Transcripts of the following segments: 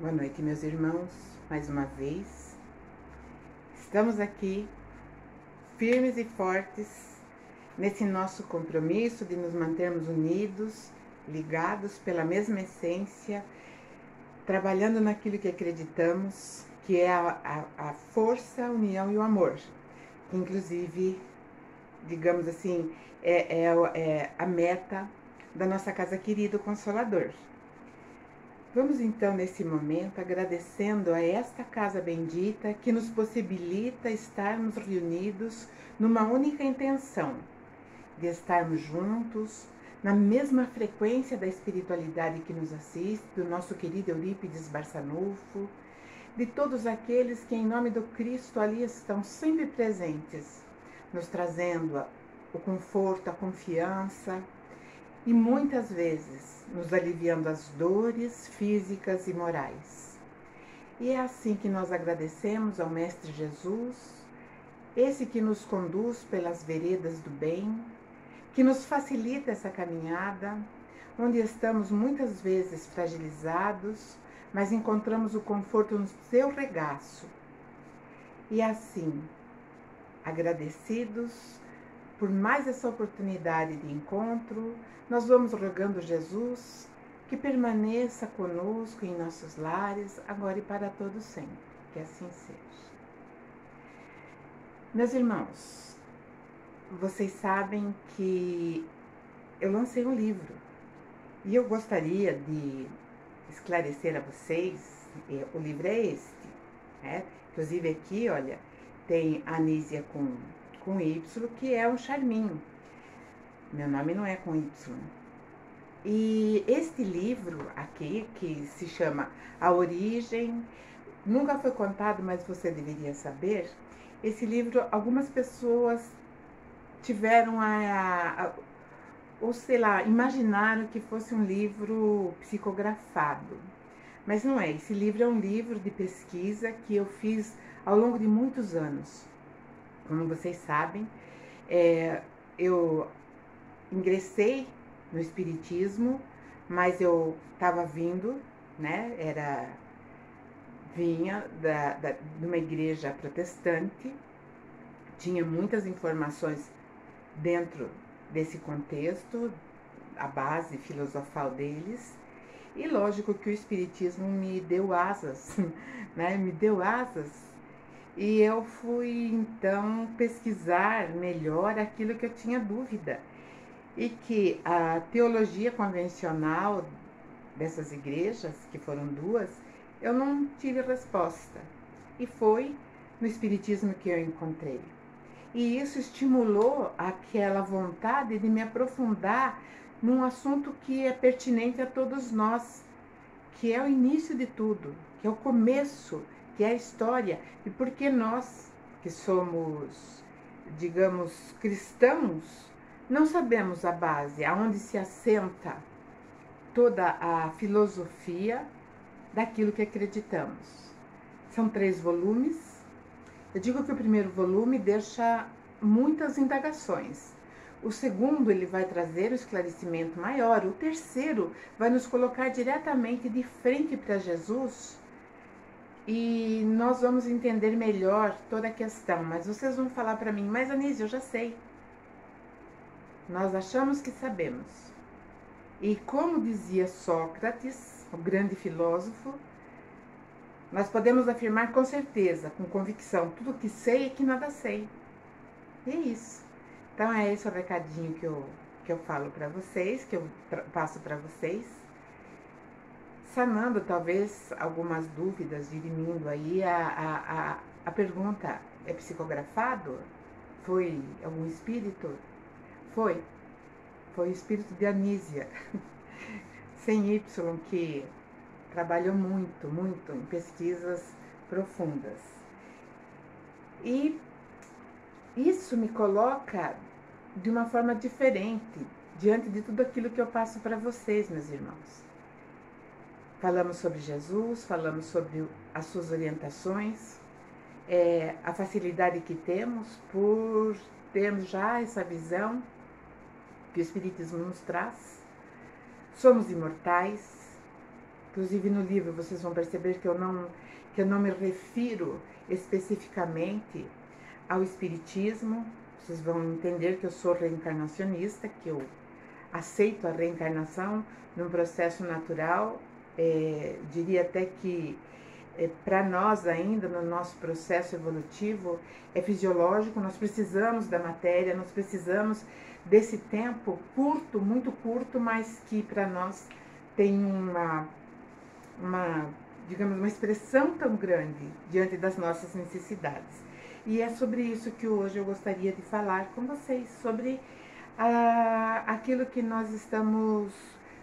Boa noite, meus irmãos, mais uma vez. Estamos aqui, firmes e fortes, nesse nosso compromisso de nos mantermos unidos, ligados pela mesma essência, trabalhando naquilo que acreditamos, que é a força, a união e o amor. Inclusive, digamos assim, é a meta da nossa casa querida, o Consolador. Vamos então, nesse momento, agradecendo a esta casa bendita que nos possibilita estarmos reunidos numa única intenção, de estarmos juntos, na mesma frequência da espiritualidade que nos assiste, do nosso querido Eurípides Barçanufo, de todos aqueles que, em nome do Cristo, ali estão sempre presentes, nos trazendo o conforto, a confiança, e muitas vezes nos aliviando as dores físicas e morais. E é assim que nós agradecemos ao Mestre Jesus, esse que nos conduz pelas veredas do bem, que nos facilita essa caminhada, onde estamos muitas vezes fragilizados, mas encontramos o conforto no seu regaço. E assim, agradecidos por mais essa oportunidade de encontro, nós vamos rogando Jesus que permaneça conosco em nossos lares, agora e para todo sempre. Que assim seja. Meus irmãos, vocês sabem que eu lancei um livro e eu gostaria de esclarecer a vocês, o livro é este, né? Inclusive aqui, olha, tem Anísia com Y, que é um charminho. Meu nome não é com Y. E este livro aqui, que se chama A Origem, nunca foi contado, mas você deveria saber. Esse livro, algumas pessoas tiveram ou sei lá, imaginaram que fosse um livro psicografado. Mas não é, esse livro é um livro de pesquisa que eu fiz ao longo de muitos anos. Como vocês sabem, eu ingressei no Espiritismo, mas eu estava vindo, né? Vinha de uma igreja protestante, tinha muitas informações dentro desse contexto, a base filosofal deles, e lógico que o Espiritismo me deu asas, né? Me deu asas. E eu fui então pesquisar melhor aquilo que eu tinha dúvida. E que a teologia convencional dessas igrejas, que foram duas, eu não tive resposta. E foi no Espiritismo que eu encontrei. E isso estimulou aquela vontade de me aprofundar num assunto que é pertinente a todos nós, que é o início de tudo, que é o começo, que é a história. E por que nós, que somos, digamos, cristãos, não sabemos a base, aonde se assenta toda a filosofia daquilo que acreditamos. São 3 volumes. Eu digo que o primeiro volume deixa muitas indagações. O segundo, ele vai trazer o esclarecimento maior. O terceiro vai nos colocar diretamente de frente para Jesus e nós vamos entender melhor toda a questão. Mas vocês vão falar para mim, mas Anísia, eu já sei. Nós achamos que sabemos. E como dizia Sócrates, o grande filósofo, nós podemos afirmar com certeza, com convicção, tudo que sei é que nada sei. E é isso. Então é esse o recadinho que eu falo para vocês, que eu passo para vocês, sanando talvez algumas dúvidas, dirimindo aí a pergunta: é psicografado? Foi algum espírito? Foi o espírito de Anísia, sem Y, que trabalhou muito, muito em pesquisas profundas. E isso me coloca de uma forma diferente diante de tudo aquilo que eu passo para vocês, meus irmãos. Falamos sobre Jesus, falamos sobre as suas orientações, a facilidade que temos por termos já essa visão que o Espiritismo nos traz. Somos imortais, inclusive no livro vocês vão perceber que eu não me refiro especificamente ao espiritismo. Vocês vão entender que eu sou reencarnacionista, que eu aceito a reencarnação num processo natural. Diria até que para nós ainda, no nosso processo evolutivo, é fisiológico, nós precisamos da matéria, nós precisamos desse tempo curto, muito curto, mas que para nós tem digamos, uma expressão tão grande diante das nossas necessidades. E é sobre isso que hoje eu gostaria de falar com vocês, sobre aquilo que nós estamos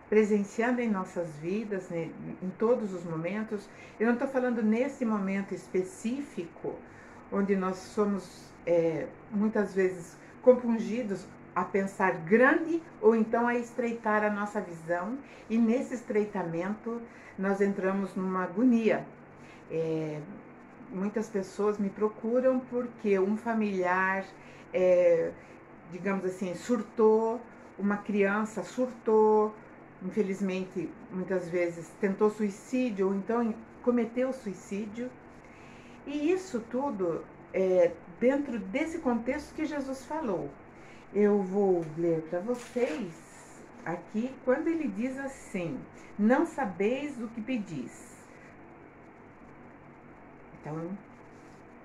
presenciando em nossas vidas, né, em todos os momentos. Eu não estou falando nesse momento específico, onde nós somos muitas vezes compungidos a pensar grande ou então a estreitar a nossa visão, e nesse estreitamento nós entramos numa agonia. Muitas pessoas me procuram porque um familiar, digamos assim, surtou, uma criança surtou, infelizmente, muitas vezes tentou suicídio ou então cometeu suicídio. E isso tudo dentro desse contexto que Jesus falou. Eu vou ler para vocês aqui quando ele diz assim: não sabeis o que pedis. Então,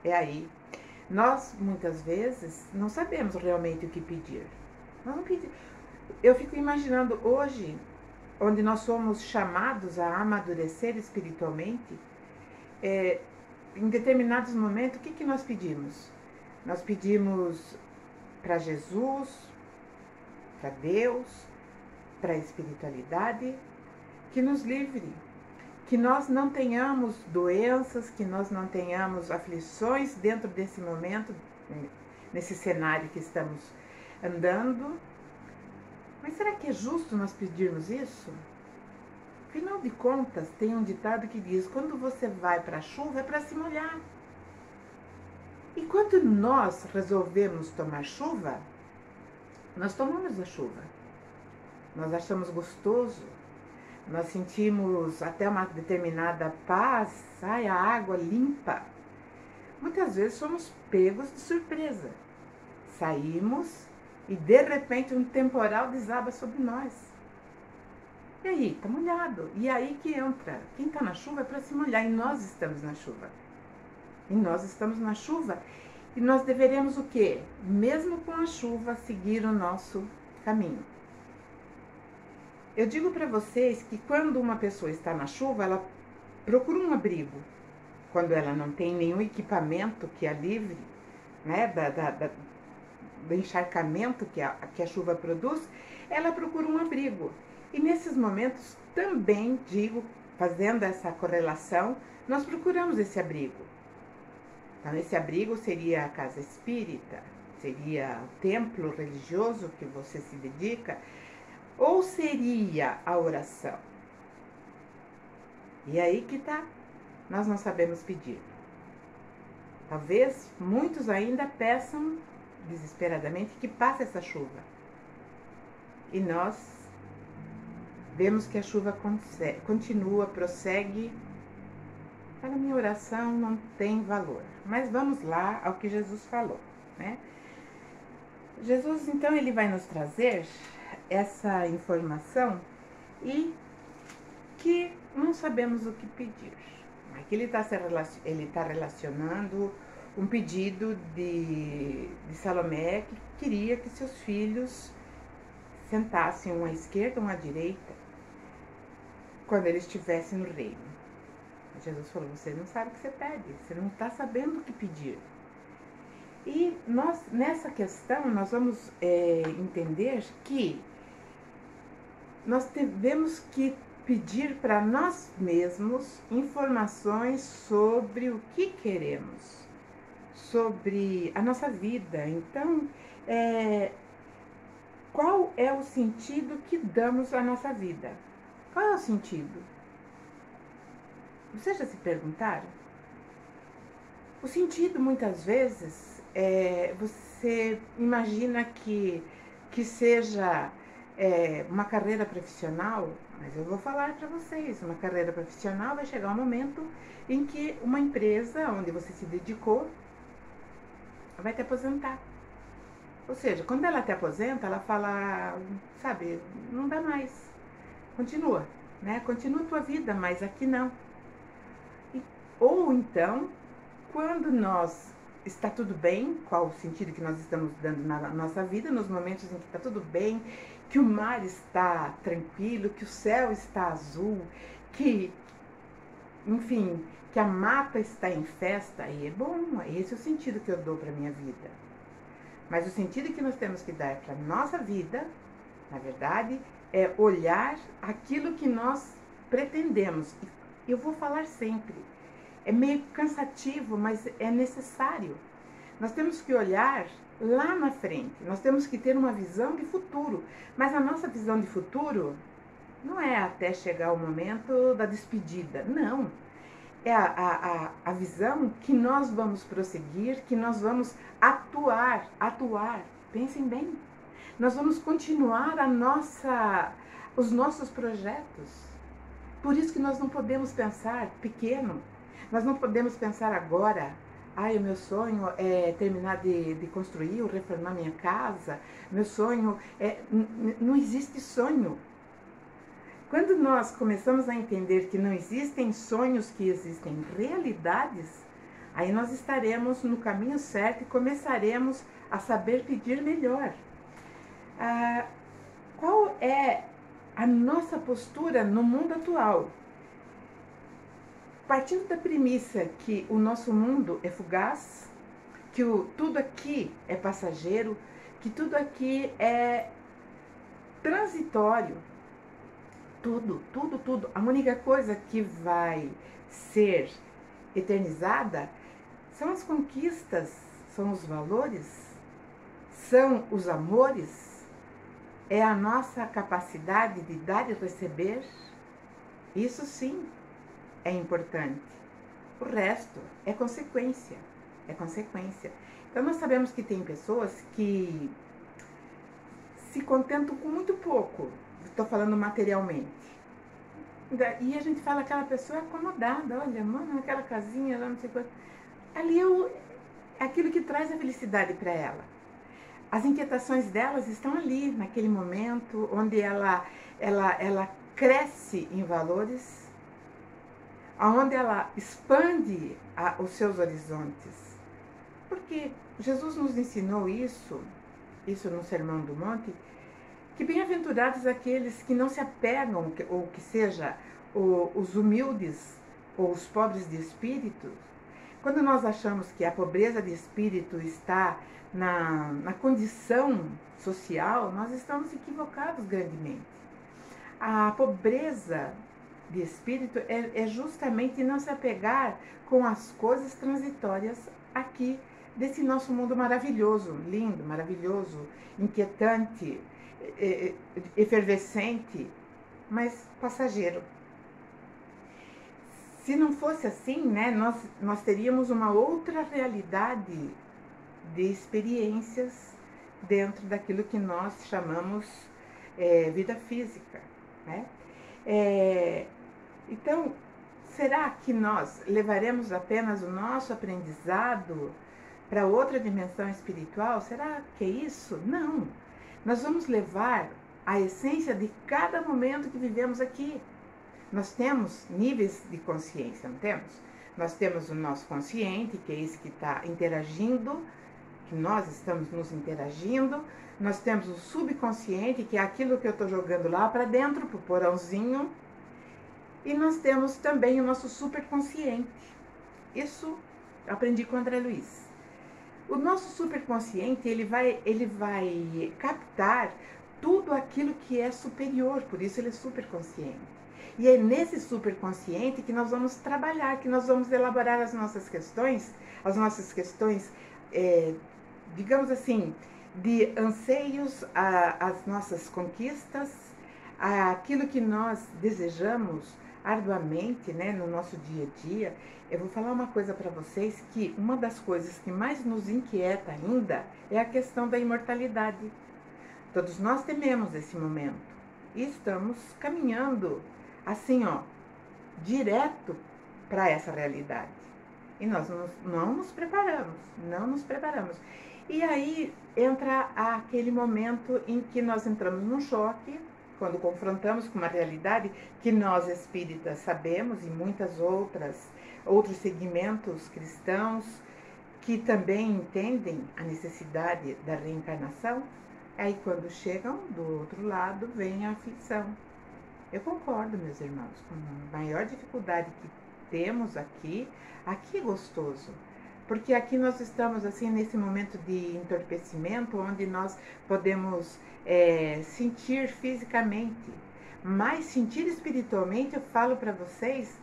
é aí. Nós, muitas vezes, não sabemos realmente o que pedir. Nós não pedimos. Eu fico imaginando hoje, onde nós somos chamados a amadurecer espiritualmente, em determinados momentos, o que nós pedimos? Nós pedimos para Jesus, para Deus, para a espiritualidade, que nos livre, que nós não tenhamos doenças, que nós não tenhamos aflições dentro desse momento, nesse cenário que estamos andando. Mas será que é justo nós pedirmos isso? Afinal de contas, tem um ditado que diz: quando você vai para a chuva é para se molhar. E quando nós resolvemos tomar chuva, nós tomamos a chuva. Nós achamos gostoso, nós sentimos até uma determinada paz, sai a água limpa. Muitas vezes somos pegos de surpresa. Saímos e de repente um temporal desaba sobre nós. E aí, tá molhado. E aí que entra. Quem está na chuva é para se molhar, e nós estamos na chuva. E nós estamos na chuva, e nós deveremos o quê? Mesmo com a chuva, seguir o nosso caminho. Eu digo para vocês que quando uma pessoa está na chuva, ela procura um abrigo. Quando ela não tem nenhum equipamento que a livre, né, do encharcamento que a chuva produz, ela procura um abrigo. E nesses momentos também, digo, fazendo essa correlação, nós procuramos esse abrigo. Então, esse abrigo seria a casa espírita, seria o templo religioso que você se dedica, ou seria a oração? E aí que tá, nós não sabemos pedir. Talvez muitos ainda peçam desesperadamente que passe essa chuva. E nós vemos que a chuva continua, prossegue. A minha oração não tem valor. Mas vamos lá ao que Jesus falou, né? Jesus, então, ele vai nos trazer essa informação e que não sabemos o que pedir. Aqui ele está relacionando um pedido de Salomé, que queria que seus filhos sentassem um à esquerda, um à direita, quando ele estivesse no reino. Jesus falou: você não sabe o que você pede, você não está sabendo o que pedir. E nós, nessa questão, nós vamos entender que nós devemos que pedir para nós mesmos informações sobre o que queremos, sobre a nossa vida. Então, qual é o sentido que damos à nossa vida? Qual é o sentido? Vocês já se perguntaram? O sentido, muitas vezes, você imagina que seja uma carreira profissional, Mas eu vou falar para vocês, uma carreira profissional vai chegar um momento em que uma empresa onde você se dedicou vai te aposentar. Ou seja, quando ela te aposenta, ela fala, sabe, não dá mais. Continua, né? Continua a tua vida, mas aqui não. Ou então, quando nós está tudo bem, qual o sentido que nós estamos dando na nossa vida, nos momentos em que está tudo bem, que o mar está tranquilo, que o céu está azul, que, enfim, que a mata está em festa, aí é bom, esse é o sentido que eu dou para a minha vida. Mas o sentido que nós temos que dar para a nossa vida, na verdade, é olhar aquilo que nós pretendemos. E eu vou falar sempre, é meio cansativo, mas é necessário. Nós temos que olhar lá na frente, nós temos que ter uma visão de futuro. Mas a nossa visão de futuro não é até chegar o momento da despedida, não. É a visão que nós vamos prosseguir, que nós vamos atuar. Pensem bem. Nós vamos continuar os nossos projetos. Por isso que nós não podemos pensar pequeno. Nós não podemos pensar agora, o meu sonho é terminar de construir ou reformar minha casa. Meu sonho é... Não existe sonho. Quando nós começamos a entender que não existem sonhos, que existem realidades, aí nós estaremos no caminho certo e começaremos a saber pedir melhor. Qual é a nossa postura no mundo atual? Partindo da premissa que o nosso mundo é fugaz, que tudo aqui é passageiro, que tudo aqui é transitório, tudo. A única coisa que vai ser eternizada são as conquistas, são os valores, são os amores, é a nossa capacidade de dar e receber. Isso sim é importante. O resto é consequência. Então nós sabemos que tem pessoas que se contentam com muito pouco. Estou falando materialmente. E a gente fala, aquela pessoa é acomodada, olha, mano, aquela casinha lá, não sei quanto. Ali é aquilo que traz a felicidade para ela. As inquietações delas estão ali, naquele momento, onde ela cresce em valores, onde ela expande os seus horizontes. Porque Jesus nos ensinou isso no Sermão do Monte, que bem-aventurados aqueles que não se apegam, ou que seja, os humildes ou os pobres de espírito. Quando nós achamos que a pobreza de espírito está na condição social, nós estamos equivocados grandemente. A pobreza de espírito é justamente não se apegar com as coisas transitórias aqui desse nosso mundo maravilhoso, lindo, maravilhoso, inquietante, efervescente, mas passageiro. Se não fosse assim, né, nós teríamos uma outra realidade de experiências dentro daquilo que nós chamamos vida física, né? Então, será que nós levaremos apenas o nosso aprendizado para outra dimensão espiritual? Será que é isso? Não. Nós vamos levar a essência de cada momento que vivemos aqui. Nós temos níveis de consciência, não temos? Nós temos o nosso consciente, que é esse que está interagindo, que nós estamos nos interagindo. Nós temos o subconsciente, que é aquilo que eu estou jogando lá para dentro, para o porãozinho. E nós temos também o nosso superconsciente. Isso eu aprendi com o André Luiz. O nosso superconsciente, ele vai captar tudo aquilo que é superior, por isso ele é superconsciente. E é nesse superconsciente que nós vamos trabalhar, que nós vamos elaborar as nossas questões, digamos assim, de anseios, as nossas conquistas, aquilo que nós desejamos arduamente, né, no nosso dia a dia. Eu vou falar uma coisa para vocês, que uma das coisas que mais nos inquieta ainda é a questão da imortalidade. Todos nós tememos esse momento. e estamos caminhando assim, ó, direto para essa realidade. E nós não nos preparamos, não nos preparamos. E aí entra aquele momento em que nós entramos num choque, quando confrontamos com uma realidade que nós espíritas sabemos, e muitas outros segmentos cristãos que também entendem a necessidade da reencarnação. Aí quando chegam do outro lado, vem a aflição. Eu concordo, meus irmãos, com a maior dificuldade que temos aqui é gostoso. Porque aqui nós estamos assim nesse momento de entorpecimento, onde nós podemos sentir fisicamente, mas sentir espiritualmente, eu falo para vocês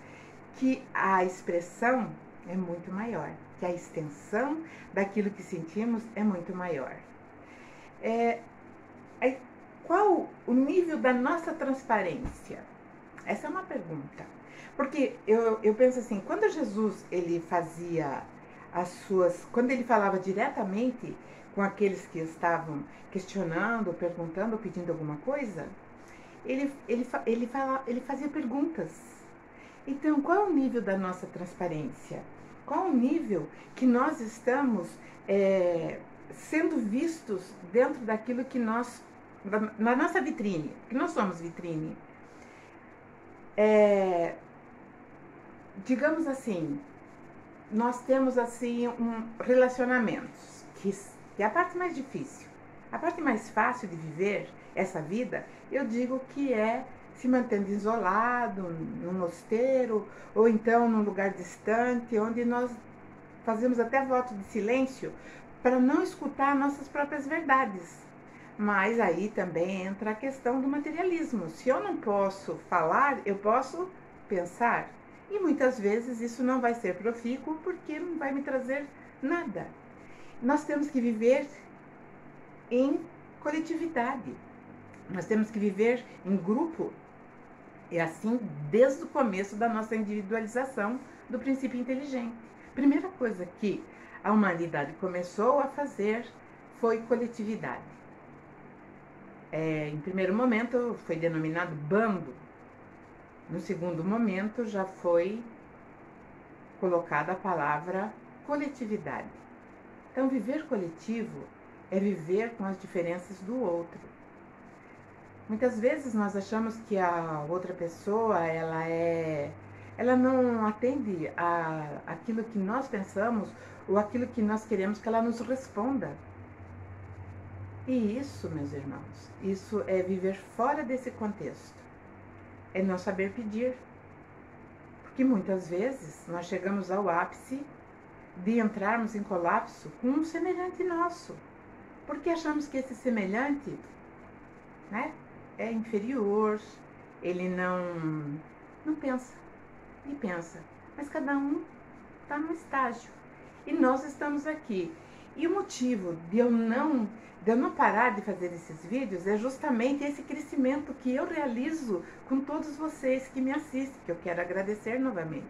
que a expressão é muito maior, que a extensão daquilo que sentimos é muito maior. Qual o nível da nossa transparência? Essa é uma pergunta. Porque eu penso assim, quando Jesus ele fazia quando ele falava diretamente com aqueles que estavam questionando, perguntando, pedindo alguma coisa, ele fazia perguntas. Então, qual é o nível da nossa transparência? Qual é o nível que nós estamos sendo vistos dentro daquilo que nós, na nossa vitrine, que nós somos vitrine? Digamos assim, nós temos assim relacionamentos, que é a parte mais difícil. A parte mais fácil de viver essa vida, eu digo que é se mantendo isolado, num mosteiro, ou então num lugar distante, onde nós fazemos até voto de silêncio para não escutar nossas próprias verdades. Mas aí também entra a questão do materialismo. Se eu não posso falar, eu posso pensar. E muitas vezes isso não vai ser profícuo porque não vai me trazer nada. Nós temos que viver em coletividade. Nós temos que viver em grupo. É assim desde o começo da nossa individualização do princípio inteligente. Primeira coisa que a humanidade começou a fazer foi coletividade. Em primeiro momento foi denominado bando. No segundo momento já foi colocada a palavra coletividade. Então viver coletivo é viver com as diferenças do outro. Muitas vezes nós achamos que a outra pessoa ela não atende aquilo que nós pensamos ou aquilo que nós queremos que ela nos responda. E isso, meus irmãos, isso é viver fora desse contexto. É não saber pedir. Porque muitas vezes nós chegamos ao ápice de entrarmos em colapso com um semelhante nosso. Porque achamos que esse semelhante, né, é inferior, ele não pensa, e pensa. Mas cada um está num estágio. E nós estamos aqui. E o motivo de eu não parar de fazer esses vídeos é justamente esse crescimento que eu realizo com todos vocês que me assistem, que eu quero agradecer novamente.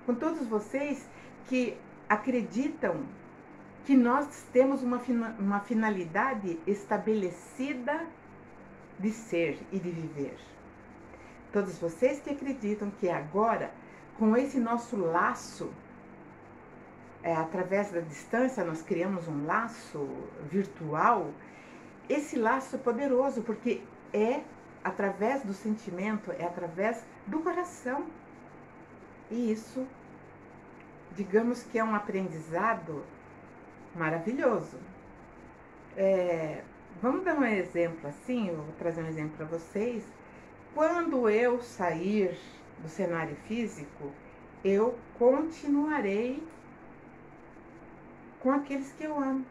Com todos vocês que acreditam que nós temos uma finalidade estabelecida de ser e de viver. Todos vocês que acreditam que agora, com esse nosso laço, através da distância, nós criamos um laço virtual. Esse laço é poderoso, porque é através do sentimento, é através do coração. E isso, digamos que é um aprendizado maravilhoso. Vamos dar um exemplo assim, eu vou trazer um exemplo para vocês. Quando eu sair do cenário físico, eu continuarei com aqueles que eu amo,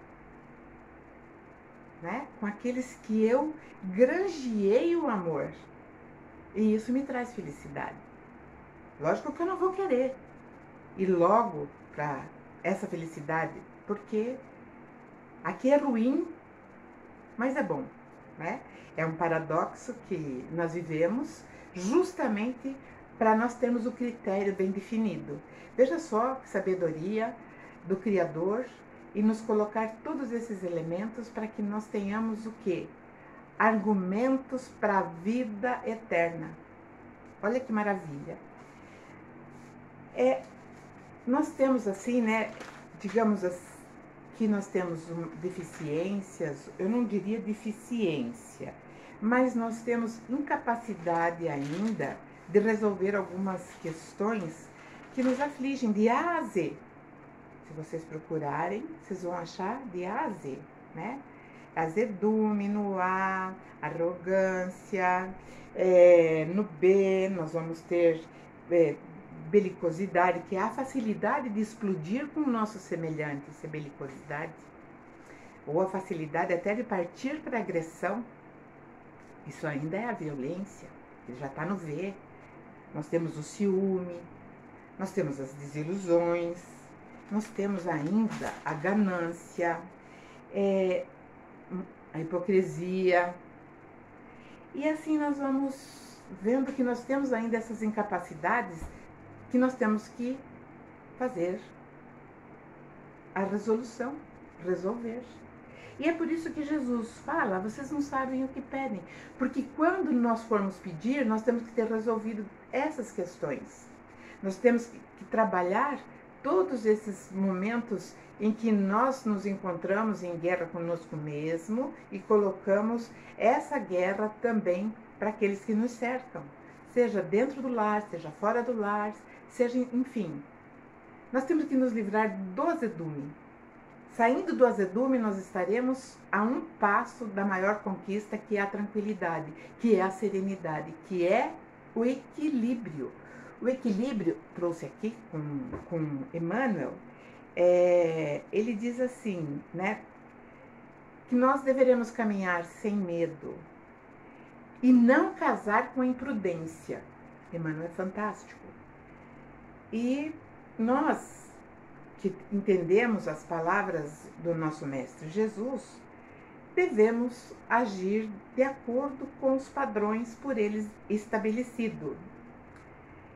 né? Com aqueles que eu granjeei o amor. E isso me traz felicidade. Lógico que eu não vou querer ir logo para essa felicidade, porque aqui é ruim, mas é bom, né? É um paradoxo que nós vivemos justamente para nós termos o critério bem definido. Veja só que sabedoria do Criador e nos colocar todos esses elementos para que nós tenhamos o quê? argumentos para a vida eterna. Olha que maravilha. Nós temos assim, né, digamos assim, que nós temos deficiências, eu não diria deficiência, mas nós temos incapacidade ainda de resolver algumas questões que nos afligem de A a Z. Se vocês procurarem, vocês vão achar de A a Z, né? Azedume no A, arrogância, no B nós vamos ter belicosidade, que é a facilidade de explodir com o nosso semelhante, isso é belicosidade, ou a facilidade até de partir para a agressão, isso ainda é a violência, ele já está no V. Nós temos o ciúme, nós temos as desilusões, nós temos ainda a ganância, a hipocrisia, e assim nós vamos vendo que nós temos ainda essas incapacidades que nós temos que fazer a resolução, resolver. E é por isso que Jesus fala, vocês não sabem o que pedem. Porque quando nós formos pedir, nós temos que ter resolvido essas questões. Nós temos que trabalhar todos esses momentos em que nós nos encontramos em guerra conosco mesmo e colocamos essa guerra também para aqueles que nos cercam. Seja dentro do lar, seja fora do lar, seja, enfim. Nós temos que nos livrar do azedume. Saindo do azedume, nós estaremos a um passo da maior conquista, que é a tranquilidade, que é a serenidade, que é o equilíbrio. O equilíbrio, trouxe aqui com Emmanuel, ele diz assim, né, que nós deveremos caminhar sem medo e não casar com a imprudência. Emmanuel é fantástico. E nós que entendemos as palavras do nosso Mestre Jesus, devemos agir de acordo com os padrões por eles estabelecidos.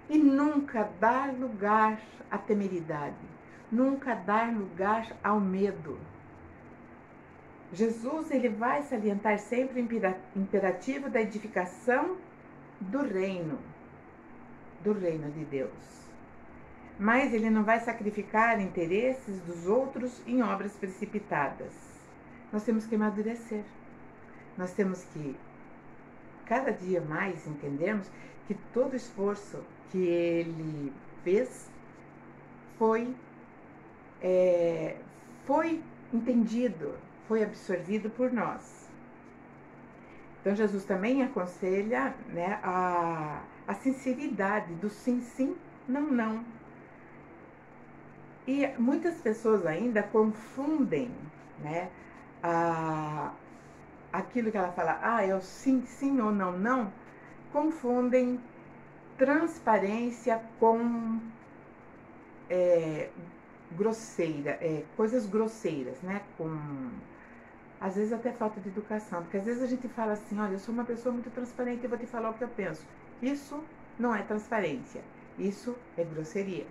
E nunca dar lugar à temeridade, nunca dar lugar ao medo. Jesus ele vai salientar sempre o imperativo da edificação do reino de Deus. Mas ele não vai sacrificar interesses dos outros em obras precipitadas. Nós temos que amadurecer. Nós temos que, cada dia mais, entendermos que todo esforço que ele fez foi entendido, foi absorvido por nós. Então Jesus também aconselha, né, a sinceridade do sim, sim, não, não. E muitas pessoas ainda confundem, né, aquilo que ela fala, é o sim, sim ou não, não, confundem transparência com coisas grosseiras, né, às vezes até falta de educação, porque às vezes a gente fala assim, olha, eu sou uma pessoa muito transparente, eu vou te falar o que eu penso. Isso não é transparência, isso é grosseria.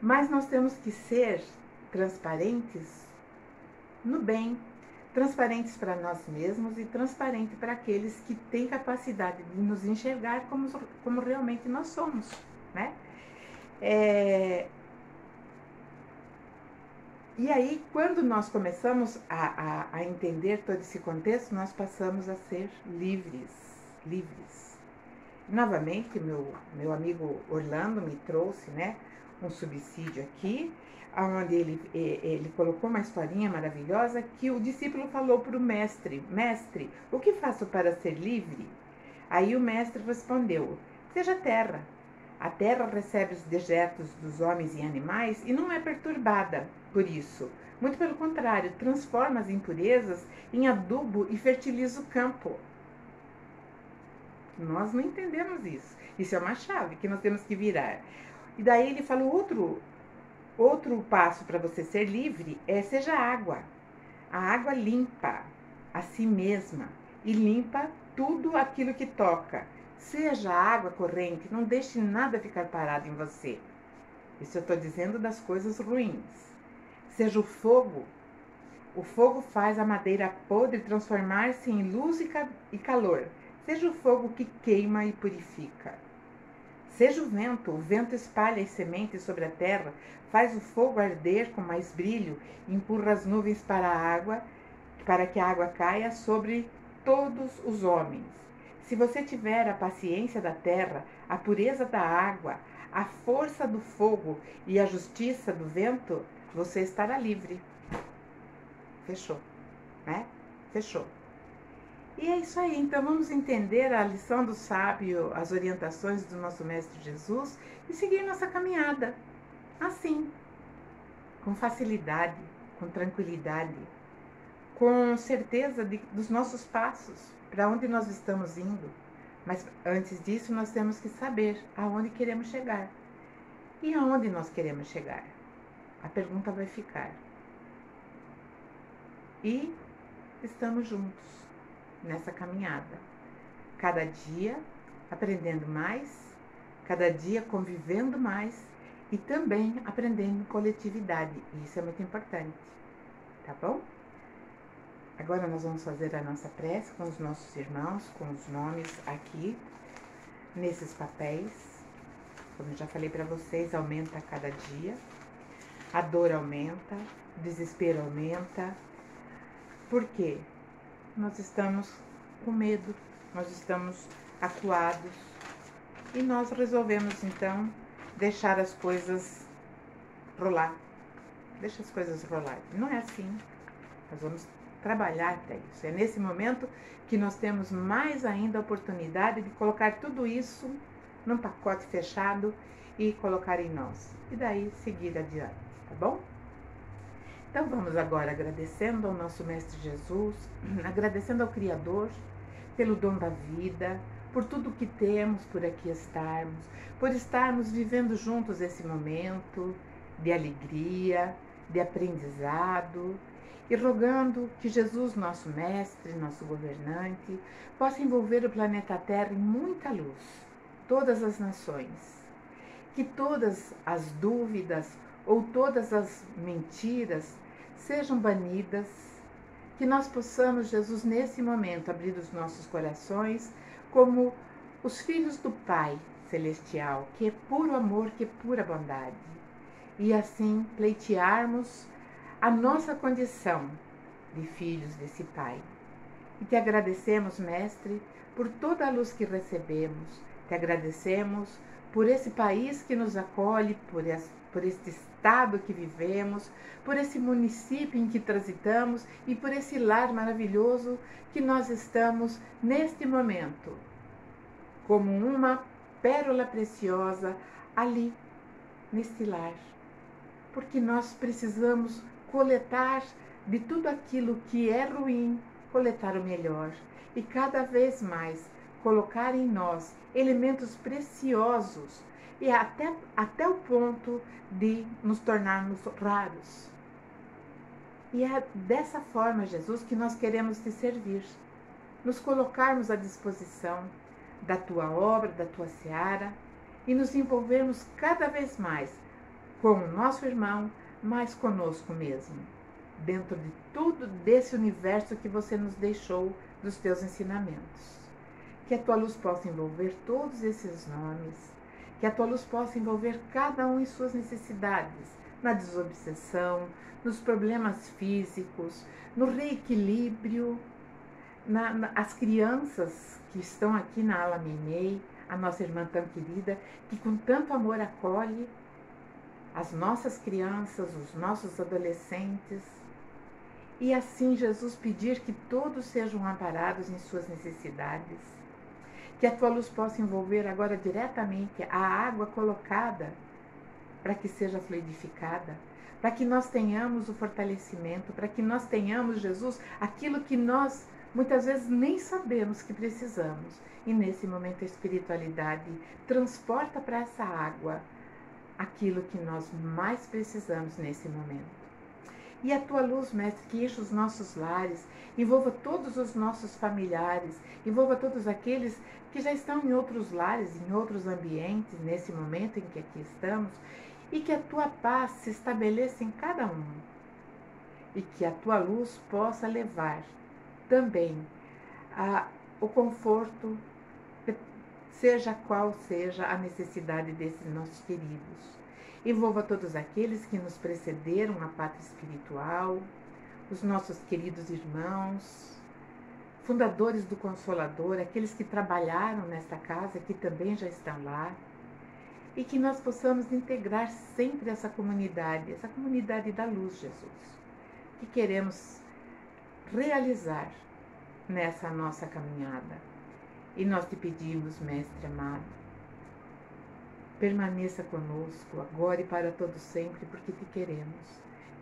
Mas nós temos que ser transparentes no bem, transparentes para nós mesmos e transparentes para aqueles que têm capacidade de nos enxergar como realmente nós somos, né? E aí, quando nós começamos a entender todo esse contexto, nós passamos a ser livres. Novamente, meu amigo Orlando me trouxe, né, um subsídio aqui, onde ele colocou uma historinha maravilhosa que o discípulo falou para o mestre, mestre, o que faço para ser livre? Aí o mestre respondeu, seja terra. A terra recebe os dejetos dos homens e animais e não é perturbada por isso. Muito pelo contrário, transforma as impurezas em adubo e fertiliza o campo. Nós não entendemos isso. Isso é uma chave que nós temos que virar. E daí ele falou outro passo para você ser livre seja água. A água limpa a si mesma e limpa tudo aquilo que toca. Seja água corrente, não deixe nada ficar parado em você. Isso eu estou dizendo das coisas ruins. Seja o fogo, O fogo faz a madeira podre transformar-se em luz e calor. Seja o fogo que queima e purifica. Seja o vento espalha as sementes sobre a terra, faz o fogo arder com mais brilho, empurra as nuvens para que a água caia sobre todos os homens. Se você tiver a paciência da terra, a pureza da água, a força do fogo e a justiça do vento, você estará livre. Fechou, né? Fechou. E é isso aí, então vamos entender a lição do sábio, as orientações do nosso Mestre Jesus e seguir nossa caminhada, assim, com facilidade, com tranquilidade, com certeza dos nossos passos, para onde nós estamos indo. Mas antes disso nós temos que saber aonde queremos chegar. E aonde nós queremos chegar? A pergunta vai ficar. E estamos juntos nessa caminhada, cada dia aprendendo mais, cada dia convivendo mais e também aprendendo em coletividade. Isso é muito importante, tá bom? Agora nós vamos fazer a nossa prece com os nossos irmãos, com os nomes aqui, nesses papéis. Como eu já falei para vocês, aumenta a cada dia, a dor aumenta, o desespero aumenta. Por quê? Nós estamos com medo, nós estamos acuados e nós resolvemos então deixar as coisas rolar. Deixa as coisas rolar. Não é assim. Nós vamos trabalhar até isso. É nesse momento que nós temos mais ainda a oportunidade de colocar tudo isso num pacote fechado e colocar em nós. E daí seguir adiante, tá bom? Então vamos agora agradecendo ao nosso Mestre Jesus, agradecendo ao Criador pelo dom da vida, por tudo que temos, por aqui estarmos, por estarmos vivendo juntos esse momento de alegria, de aprendizado, e rogando que Jesus, nosso Mestre, nosso governante, possa envolver o planeta Terra em muita luz, todas as nações, que todas as dúvidas ou todas as mentiras sejam banidas, que nós possamos, Jesus, nesse momento, abrir os nossos corações como os filhos do Pai Celestial, que é puro amor, que é pura bondade, e assim pleitearmos a nossa condição de filhos desse Pai. E te agradecemos, Mestre, por toda a luz que recebemos, te agradecemos por esse país que nos acolhe, por este estado que vivemos, por esse município em que transitamos e por esse lar maravilhoso que nós estamos neste momento, como uma pérola preciosa ali, neste lar. Porque nós precisamos coletar de tudo aquilo que é ruim, coletar o melhor e cada vez mais colocar em nós elementos preciosos e até o ponto de nos tornarmos raros. E é dessa forma, Jesus, que nós queremos te servir, nos colocarmos à disposição da tua obra, da tua seara e nos envolvermos cada vez mais com o nosso irmão, mas conosco mesmo, dentro de tudo desse universo que você nos deixou dos teus ensinamentos. Que a tua luz possa envolver todos esses nomes, que a tua luz possa envolver cada um em suas necessidades, na desobsessão, nos problemas físicos, no reequilíbrio, as crianças que estão aqui na Ala Menei, a nossa irmã tão querida, que com tanto amor acolhe as nossas crianças, os nossos adolescentes, e assim, Jesus, pedir que todos sejam amparados em suas necessidades, que a tua luz possa envolver agora diretamente a água colocada para que seja fluidificada, para que nós tenhamos o fortalecimento, para que nós tenhamos, Jesus, aquilo que nós muitas vezes nem sabemos que precisamos. E nesse momento a espiritualidade transporta para essa água aquilo que nós mais precisamos nesse momento. E a tua luz, Mestre, que enche os nossos lares, envolva todos os nossos familiares, envolva todos aqueles que já estão em outros lares, em outros ambientes, nesse momento em que aqui estamos, e que a tua paz se estabeleça em cada um. e que a tua luz possa levar também o conforto, seja qual seja a necessidade desses nossos queridos. Envolva todos aqueles que nos precederam na pátria espiritual, os nossos queridos irmãos, fundadores do Consolador, aqueles que trabalharam nesta casa, que também já estão lá, e que nós possamos integrar sempre essa comunidade da luz, Jesus, que queremos realizar nessa nossa caminhada. E nós te pedimos, Mestre amado, permaneça conosco agora e para todo sempre, porque te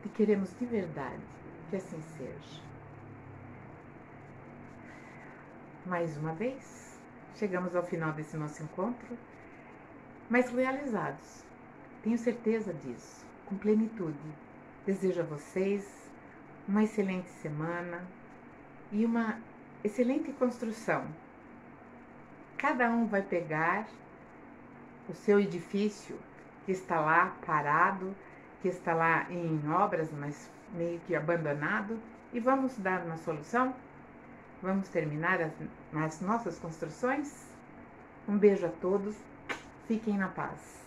queremos de verdade, que assim seja. Mais uma vez, chegamos ao final desse nosso encontro, mas realizados, tenho certeza disso, com plenitude. Desejo a vocês uma excelente semana e uma excelente construção. Cada um vai pegar o seu edifício que está lá parado, que está lá em obras, mas meio que abandonado, e vamos dar uma solução? Vamos terminar as nossas construções? Um beijo a todos, fiquem na paz.